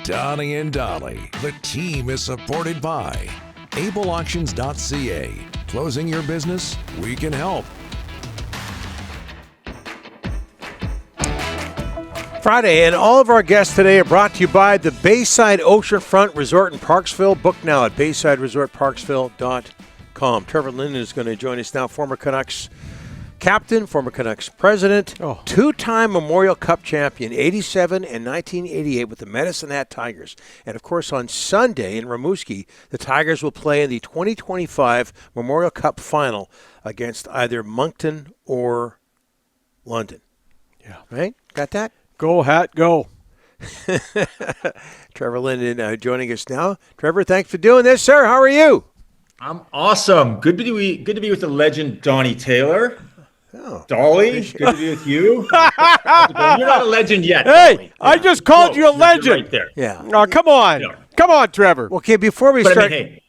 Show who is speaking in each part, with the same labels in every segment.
Speaker 1: Donnie and Dolly. The team is supported by ableauctions.ca. Closing your business? We can help.
Speaker 2: Friday, and all of our guests today are brought to you by the Bayside Oceanfront Resort in Parksville. Book now at baysideresortparksville.com. Trevor Linden is going to join us now, former Canucks captain, former Canucks president, two-time Memorial Cup champion, 87 and 1988 with the Medicine Hat Tigers. And, of course, on Sunday in Rimouski, the Tigers will play in the 2025 Memorial Cup final against either Moncton or London. Yeah. Right? Got that?
Speaker 3: Go, Hat, go.
Speaker 2: Trevor Linden joining us now. Trevor, thanks for doing this, sir. How are you?
Speaker 4: I'm awesome. Good to be with the legend Donnie Taylor.
Speaker 2: Oh,
Speaker 4: Dolly, good to be with you. You're not a legend yet.
Speaker 3: Hey,
Speaker 4: Dolly.
Speaker 3: I just called you a
Speaker 4: You're
Speaker 3: legend.
Speaker 4: right there.
Speaker 2: yeah.
Speaker 3: Oh, come on.
Speaker 4: Yeah.
Speaker 3: Come on, Trevor.
Speaker 2: Okay, before we
Speaker 4: But
Speaker 2: start.
Speaker 4: I mean, hey,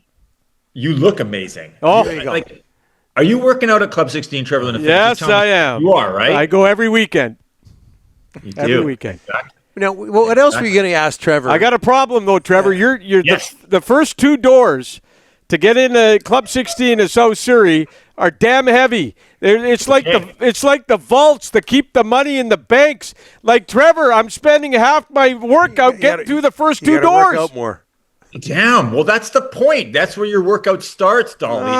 Speaker 4: you look amazing.
Speaker 3: Oh,
Speaker 2: there you go.
Speaker 4: Like, are you working out at Club 16, Trevor Linden?
Speaker 3: Yes,
Speaker 4: Just tell me.
Speaker 3: I am.
Speaker 4: You are, right?
Speaker 3: I go every weekend.
Speaker 4: You
Speaker 3: Every
Speaker 4: do.
Speaker 3: weekend.
Speaker 4: Exactly.
Speaker 2: Now, what else were you going to ask Trevor?
Speaker 3: I got a problem, though, Trevor. You're
Speaker 4: Yes.
Speaker 3: the first two doors to get into Club 16 in South Surrey are damn heavy. It's like the vaults that keep the money in the banks. Like, Trevor, I'm spending half my workout getting through the first two
Speaker 2: you gotta
Speaker 3: doors.
Speaker 2: work out more.
Speaker 4: Damn. Well, that's the point. That's where your workout starts, Dolly.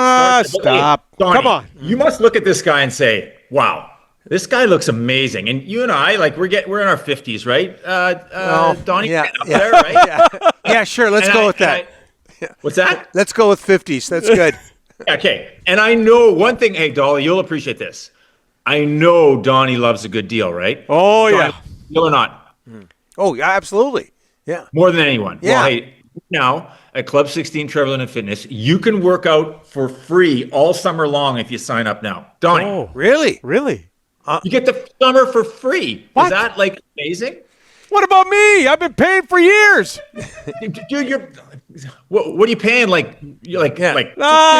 Speaker 3: Stop.
Speaker 4: Donnie,
Speaker 3: Come on.
Speaker 4: You must look at this guy and say, wow. This guy looks amazing, and you and I, like, we're in our 50s, right? Donnie,
Speaker 2: yeah,
Speaker 4: up there, right?
Speaker 2: Yeah, sure. Let's go with that.
Speaker 4: What's that?
Speaker 2: Let's go with 50s. That's good.
Speaker 4: Okay, and I know one thing. Hey, Dolly, you'll appreciate this. I know Donnie loves a good deal, right?
Speaker 3: Oh,
Speaker 4: Donnie,
Speaker 3: yeah.
Speaker 4: deal or not?
Speaker 2: Oh, yeah, absolutely. Yeah.
Speaker 4: More than anyone.
Speaker 2: Yeah.
Speaker 4: Well, hey, now at Club 16 Trevor Linden Fitness, you can work out for free all summer long if you sign up now. Donnie,
Speaker 3: Oh,
Speaker 2: Really?
Speaker 3: really?
Speaker 4: you get the summer for free.
Speaker 3: What?
Speaker 4: Is that, like, amazing?
Speaker 3: What about me? I've been paying for years.
Speaker 4: Dude, what are you paying? Like,
Speaker 2: Good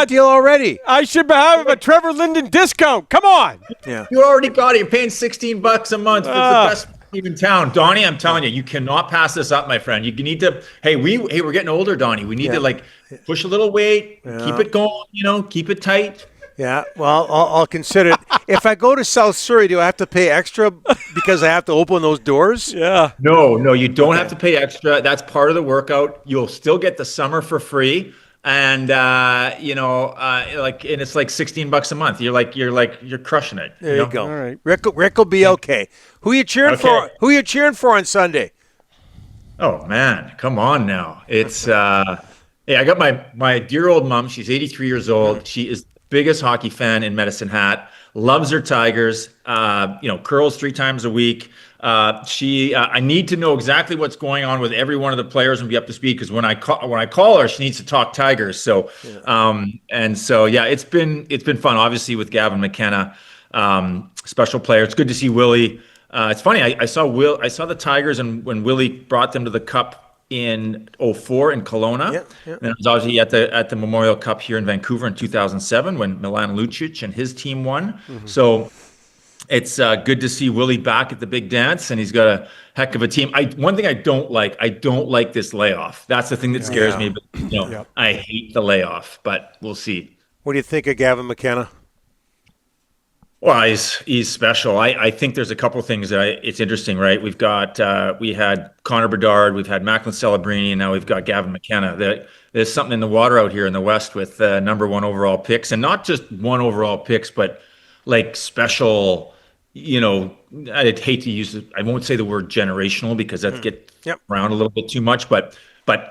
Speaker 2: deal already.
Speaker 3: I should be having a Trevor Linden discount. Come on.
Speaker 2: Yeah.
Speaker 4: you already got it. You're paying $16 a month for the best team in town. Donnie, I'm telling you, you cannot pass this up, my friend. You need to, we're getting older, Donnie. We need to, like, push a little weight, keep it going, keep it tight.
Speaker 2: Yeah. Well, I'll consider it. If I go to South Surrey, do I have to pay extra because I have to open those doors?
Speaker 3: Yeah.
Speaker 4: No, you don't have to pay extra. That's part of the workout. You'll still get the summer for free. And, and it's like $16 a month. You're crushing it.
Speaker 2: There you go.
Speaker 3: All right.
Speaker 2: Rick will be okay. Who you cheering for?
Speaker 4: Okay.
Speaker 2: Who you cheering for on Sunday?
Speaker 4: Oh man, come on now. It's I got my dear old mom. She's 83 years old. She is the biggest hockey fan in Medicine Hat. Loves her Tigers. Curls 3 times a week. I need to know exactly what's going on with every one of the players and be up to speed, because when I call her, she needs to talk Tigers. So it's been fun. Obviously with Gavin McKenna, special player. It's good to see Willie. It's funny. I saw the Tigers and when Willie brought them to the Cup in 2004 in Kelowna. And it was obviously at the Memorial Cup here in Vancouver in 2007 when Milan Lucic and his team won. Mm-hmm. So it's good to see Willie back at the big dance, and he's got a heck of a team. One thing I don't like this layoff. That's the thing that scares me. But I hate the layoff, but we'll see.
Speaker 2: What do you think of Gavin McKenna?
Speaker 4: Well, he's special. I think there's a couple of things that it's interesting, right? We had Connor Bedard, we've had Macklin Celebrini, and now we've got Gavin McKenna. There's something in the water out here in the West with number 1 overall picks, and not just 1 overall picks, but like special. I'd hate to use it. I won't say the word generational because that gets around a little bit too much, but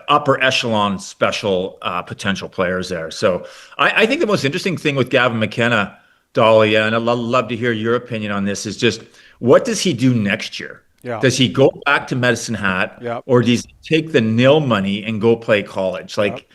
Speaker 4: upper echelon special potential players there. So I think the most interesting thing with Gavin McKenna, Dolly, and I'd love to hear your opinion on this, is just what does he do next year?
Speaker 3: Yeah.
Speaker 4: Does he go back to Medicine Hat, or does he take the nil money and go play college? Like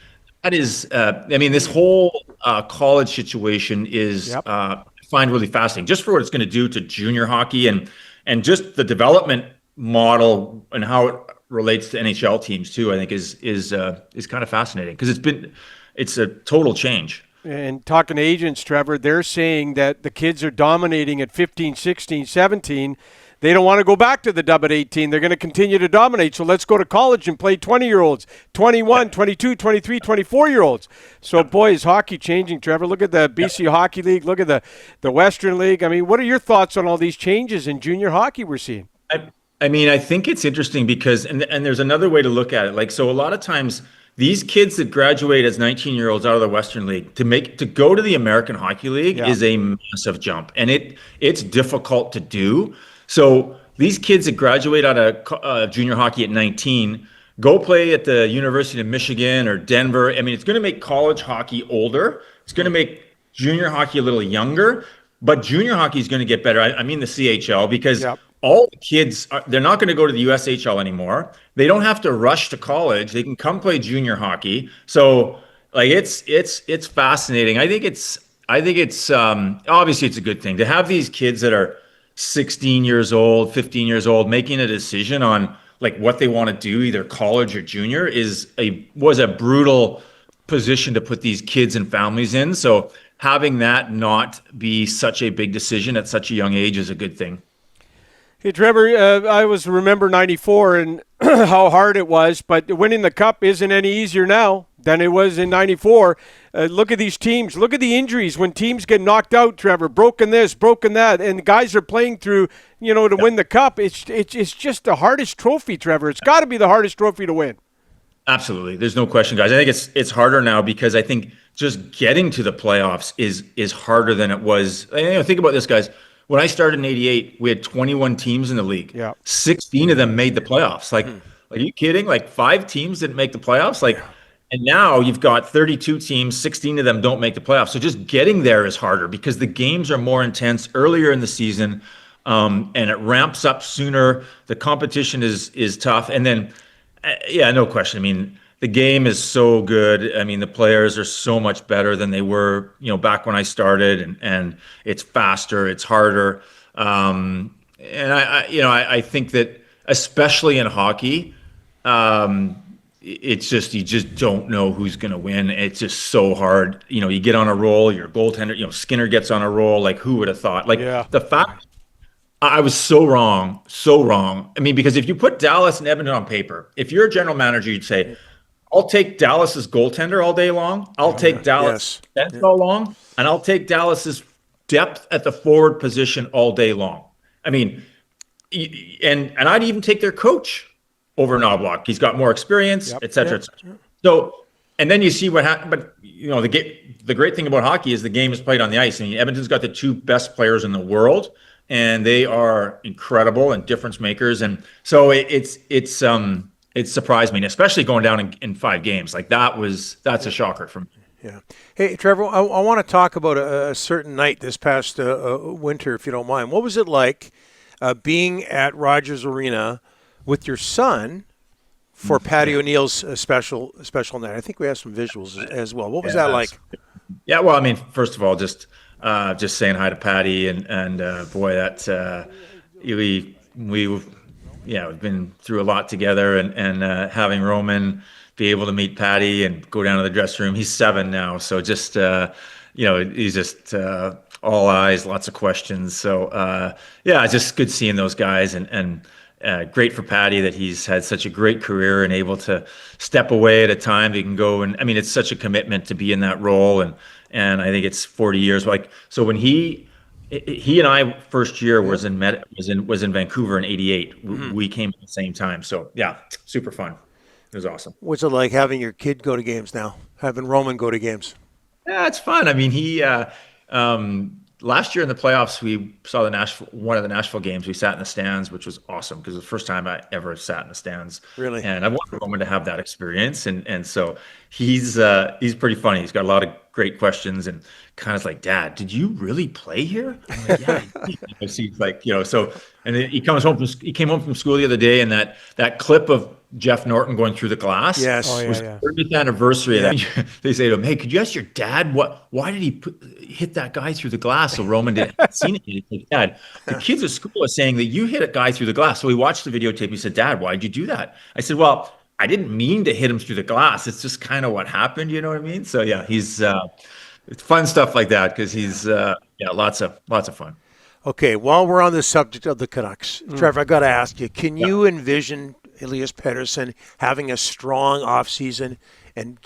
Speaker 4: that is, this whole college situation is I find really fascinating, just for what it's going to do to junior hockey and just the development model and how it relates to NHL teams too. I think is kind of fascinating because it's a total change.
Speaker 3: And talking to agents, Trevor, they're saying that the kids are dominating at 15, 16, 17. They don't want to go back to the dub at 18. They're going to continue to dominate. So let's go to college and play 20-year-olds, 21, 22, 23, 24-year-olds. So, boy, is hockey changing, Trevor. Look at the BC Hockey League. Look at the Western League. I mean, what are your thoughts on all these changes in junior hockey we're seeing?
Speaker 4: I mean, I think it's interesting because, and there's another way to look at it. Like, so a lot of times these kids that graduate as 19-year-olds out of the Western League to go to the American Hockey League is a massive jump, and it's difficult to do. So these kids that graduate out of junior hockey at 19 go play at the University of Michigan or Denver. I mean, it's going to make college hockey older. It's going to make junior hockey a little younger, but junior hockey is going to get better. I mean the CHL, because all the kids, they're not going to go to the USHL anymore. They don't have to rush to college. They can come play junior hockey. So like it's fascinating. I think it's obviously it's a good thing to have these kids that are 16 years old, 15 years old, making a decision on like what they want to do, either college or junior, was a brutal position to put these kids and families in. So having that not be such a big decision at such a young age is a good thing.
Speaker 3: Hey, Trevor, I remember 94 and how hard it was, but winning the Cup isn't any easier now than it was in 94. Look at these teams. Look at the injuries when teams get knocked out, Trevor. Broken this, broken that, and guys are playing through, to win the Cup. It's just the hardest trophy, Trevor. It's got to be the hardest trophy to win.
Speaker 4: Absolutely. There's no question, guys. I think it's harder now because I think just getting to the playoffs is harder than it was. Think about this, guys. When I started in 88, we had 21 teams in the league. 16 of them made the playoffs. Like, are you kidding? Like 5 teams didn't make the playoffs. And now you've got 32 teams, 16 of them don't make the playoffs. So just getting there is harder because the games are more intense earlier in the season, and it ramps up sooner. The competition is tough. And then, no question. I mean, the game is so good. I mean, the players are so much better than they were, back when I started, and it's faster, it's harder. And I think that especially in hockey, it's just, you just don't know who's going to win. It's just so hard. You get on a roll, your goaltender, Skinner gets on a roll. Like, who would have thought? The fact I was so wrong. I mean, because if you put Dallas and Edmonton on paper, if you're a general manager, you'd say, I'll take Dallas's goaltender all day long. I'll take Dallas defense all long, and I'll take Dallas's depth at the forward position all day long. I mean, and I'd even take their coach over Knobloch. He's got more experience, et cetera, et cetera. So, and then you see what happened. But the great thing about hockey is the game is played on the ice. I mean, Edmonton's got the 2 best players in the world, and they are incredible and difference makers. And so it surprised me, and especially going down in 5 games. Like that's a shocker for me.
Speaker 2: Yeah. Hey, Trevor, I want to talk about a certain night this past winter, if you don't mind. What was it like being at Rogers Arena with your son for Patty O'Neill's special night? I think we have some visuals as well. What was that like?
Speaker 4: Yeah, well, I mean, first of all, just saying hi to Patty, and boy, that we've been through a lot together, and having Roman be able to meet Patty and go down to the dressing room. He's 7 now, so just he's just all eyes, lots of questions. So it's just good seeing those guys, and great for Patty that he's had such a great career and able to step away at a time he can go. And I mean, it's such a commitment to be in that role, and I think it's 40 years. So when he and I first year was in Vancouver in 88. We came at the same time. So yeah, super fun. It was awesome.
Speaker 2: What's it like having your kid go to games now? Having Roman go to games?
Speaker 4: Yeah, it's fun. I mean, he last year in the playoffs, we saw one of the Nashville games. We sat in the stands, which was awesome because it was the first time I ever sat in the stands.
Speaker 2: Really?
Speaker 4: And I wanted Roman to have that experience, and so he's pretty funny. He's got a lot of great questions, and kind of like, Dad, did you really play here? I'm like, yeah. He's like, so, and then he came home from school the other day, and that clip of Jeff Norton going through the glass.
Speaker 2: Yes.
Speaker 4: Was the 30th anniversary of that. They say to him, hey, could you ask your dad why did he hit that guy through the glass? So Roman didn't seen it. He's like, Dad, the kids at school are saying that you hit a guy through the glass. So he watched the videotape. He said, Dad, why'd you do that? I said, well, I didn't mean to hit him through the glass. It's just kind of what happened. You know what I mean? So yeah, he's it's fun stuff like that because he's lots of fun.
Speaker 2: Okay, while we're on the subject of the Canucks, Trevor, I got to ask you, can you envision Elias Pettersson having a strong offseason and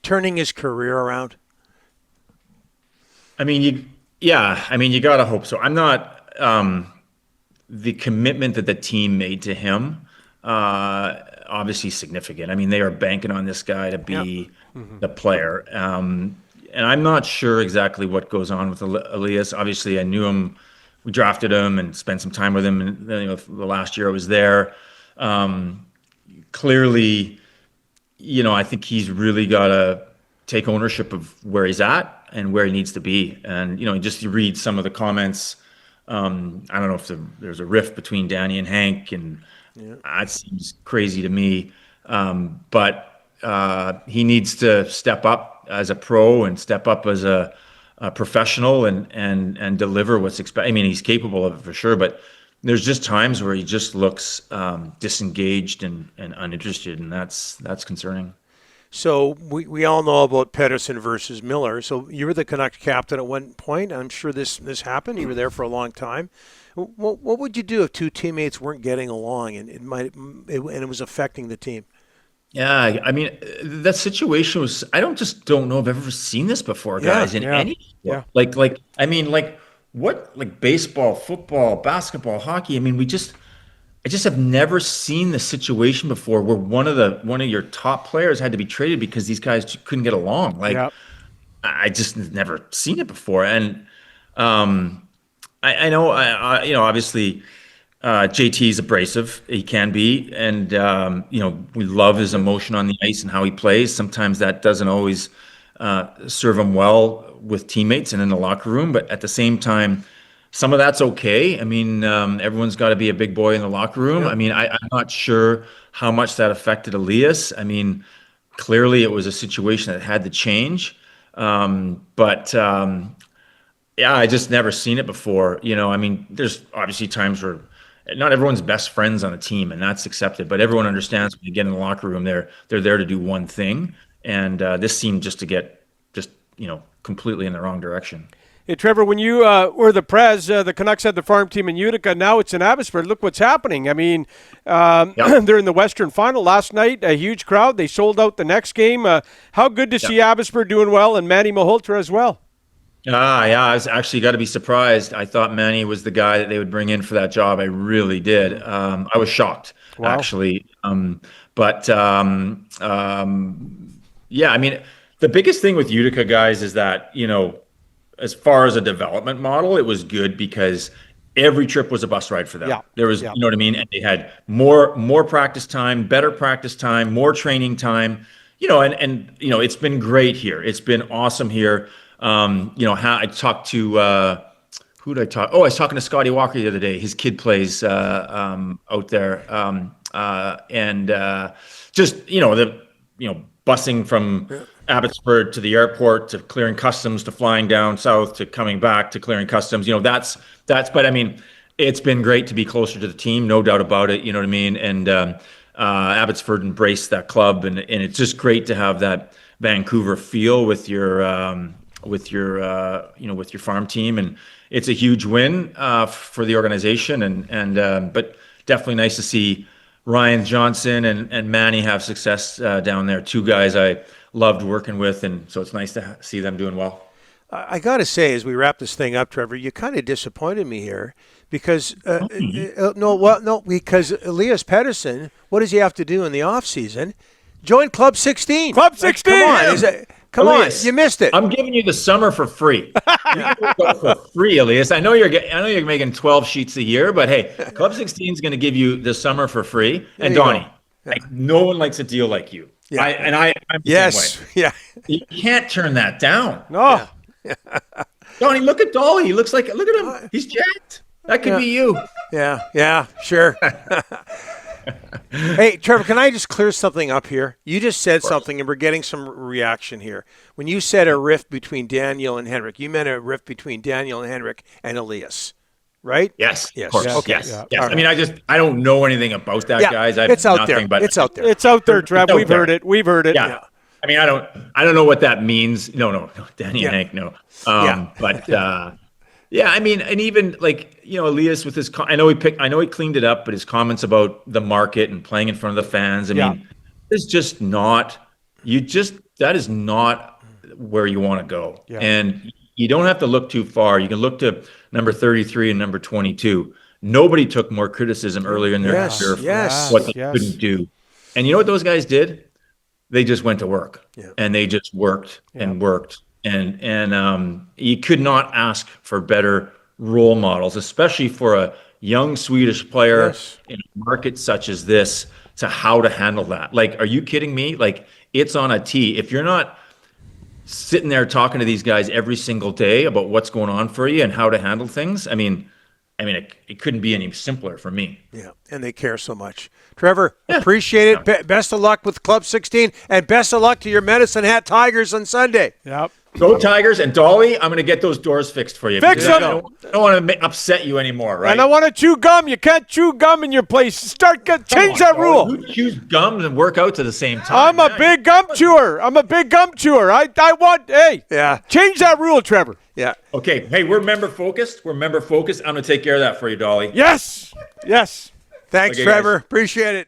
Speaker 2: turning his career around?
Speaker 4: I mean, you got to hope so. I'm not the commitment that the team made to him, obviously significant. I mean, they are banking on this guy to be the player. And I'm not sure exactly what goes on with Elias. Obviously, I knew him. We drafted him and spent some time with him. And the last year I was there. Clearly, I think he's really got to take ownership of where he's at and where he needs to be. And, just you read some of the comments. I don't know if there's a rift between Danny and Hank, and that seems crazy to me. But he needs to step up as a pro and step up as a professional and deliver what's expected. I mean, he's capable of it for sure, but there's just times where he just looks disengaged and uninterested, and that's concerning.
Speaker 2: So we all know about Pettersson versus Miller. So you were the Canucks captain at one point. I'm sure this happened. You were there for a long time. What would you do if two teammates weren't getting along and it was affecting the team?
Speaker 4: Yeah, I mean, that situation was, I don't know if I've ever seen this before, guys, in any sport. Like baseball, football, basketball, hockey. I mean, I just have never seen the situation before where one of your top players had to be traded because these guys couldn't get along. I just never seen it before. And I know, obviously, JT's abrasive. He can be, and we love his emotion on the ice and how he plays. Sometimes that doesn't always serve him well with teammates and in the locker room, but at the same time, some of that's okay. I mean, everyone's got to be a big boy in the locker room. Yeah. I mean, I'm not sure how much that affected Elias. I mean, clearly it was a situation that had to change, but I just never seen it before. I mean, there's obviously times where not everyone's best friends on a team, and that's accepted. But everyone understands when you get in the locker room, they're there to do one thing, and this seemed just to get completely in the wrong direction.
Speaker 3: Hey, Trevor, when you were the Prez, the Canucks had the farm team in Utica. Now it's in Abbotsford. Look what's happening. I mean, they're in the Western Final last night. A huge crowd. They sold out the next game. How good to see Abbotsford doing well, and Manny Malhotra as well.
Speaker 4: I was actually got to be surprised. I thought Manny was the guy that they would bring in for that job. I really did. I was shocked, actually. I mean, the biggest thing with Utica, guys, is that, as far as a development model, it was good because every trip was a bus ride for them. Yeah. There was, you know what I mean? And they had more practice time, better practice time, more training time, and it's been great here. It's been awesome here. I talked to, who did I talk? Oh, I was talking to Scotty Walker the other day. His kid plays out there. Busing from Abbotsford to the airport to clearing customs to flying down south to coming back to clearing customs. But I mean, it's been great to be closer to the team, no doubt about it. You know what I mean? And Abbotsford embraced that club, and it's just great to have that Vancouver feel with your farm team, and it's a huge win for the organization, but definitely nice to see Ryan Johnson and Manny have success down there. Two guys I loved working with, and so it's nice to see them doing well.
Speaker 2: I got to say, as we wrap this thing up, Trevor, you kind of disappointed me here because because Elias Pettersson, what does he have to do in the offseason? Join Club 16.
Speaker 3: Club 16.
Speaker 2: Come on,
Speaker 4: Elias,
Speaker 2: you missed it.
Speaker 4: I'm giving you the summer for free. You can go for free, Elias. I know you're making 12 sheets a year, but hey, Club 16 is going to give you the summer for free. And Donnie, no one likes a deal like you.
Speaker 2: Yeah.
Speaker 4: I'm the same way.
Speaker 2: Yeah.
Speaker 4: You can't turn that down.
Speaker 3: No.
Speaker 4: Yeah. Donnie, look at Dolly. He looks like, look at him. He's jacked. That could be you.
Speaker 2: Yeah, sure. Hey, Trevor, can I just clear something up here? You just said something, and we're getting some reaction here. When you said a rift between Daniel and Henrik, you meant a rift between Daniel and Henrik and Elias, right?
Speaker 4: Yes.
Speaker 2: Yes.
Speaker 4: Of course.
Speaker 2: Okay.
Speaker 4: Yes.
Speaker 2: Yeah.
Speaker 4: Yes.
Speaker 2: Right.
Speaker 4: I mean, I don't know anything about that, guys.
Speaker 2: It's out there. It's out there.
Speaker 3: It's out there, Trev. We've heard it.
Speaker 4: Yeah. I mean, I don't know what that means. No. Danny and Hank, no. Yeah, I mean, and even like, Elias with his, I know he cleaned it up, but his comments about the market and playing in front of the fans, I mean, it's just not, that is not where you want to go.
Speaker 3: Yeah.
Speaker 4: And you don't have to look too far. You can look to number 33 and number 22. Nobody took more criticism earlier in their career for what they couldn't do. And you know what those guys did? They just went to work, and they just worked and worked. And you could not ask for better role models, especially for a young Swedish player in a market such as this, to how to handle that. Like, are you kidding me? Like, it's on a tee. If you're not sitting there talking to these guys every single day about what's going on for you and how to handle things, I mean, it couldn't be any simpler for me.
Speaker 2: Yeah, and they care so much. Trevor, appreciate it. Best of luck with Club 16, and best of luck to your Medicine Hat Tigers on Sunday.
Speaker 3: Yep.
Speaker 4: Go Tigers, and Dolly, I'm going to get those doors fixed for you.
Speaker 3: Fix them.
Speaker 4: I don't want to upset you anymore, right?
Speaker 3: And I want to chew gum. You can't chew gum in your place. Change that rule.
Speaker 4: Who chews gum and work out to the same time?
Speaker 3: I'm a big gum chewer. I want, change that rule, Trevor.
Speaker 2: Yeah.
Speaker 4: Okay. Hey, we're member focused. I'm going to take care of that for you, Dolly.
Speaker 3: Yes.
Speaker 2: Thanks,
Speaker 4: Okay,
Speaker 2: Trevor.
Speaker 4: guys.
Speaker 2: Appreciate it.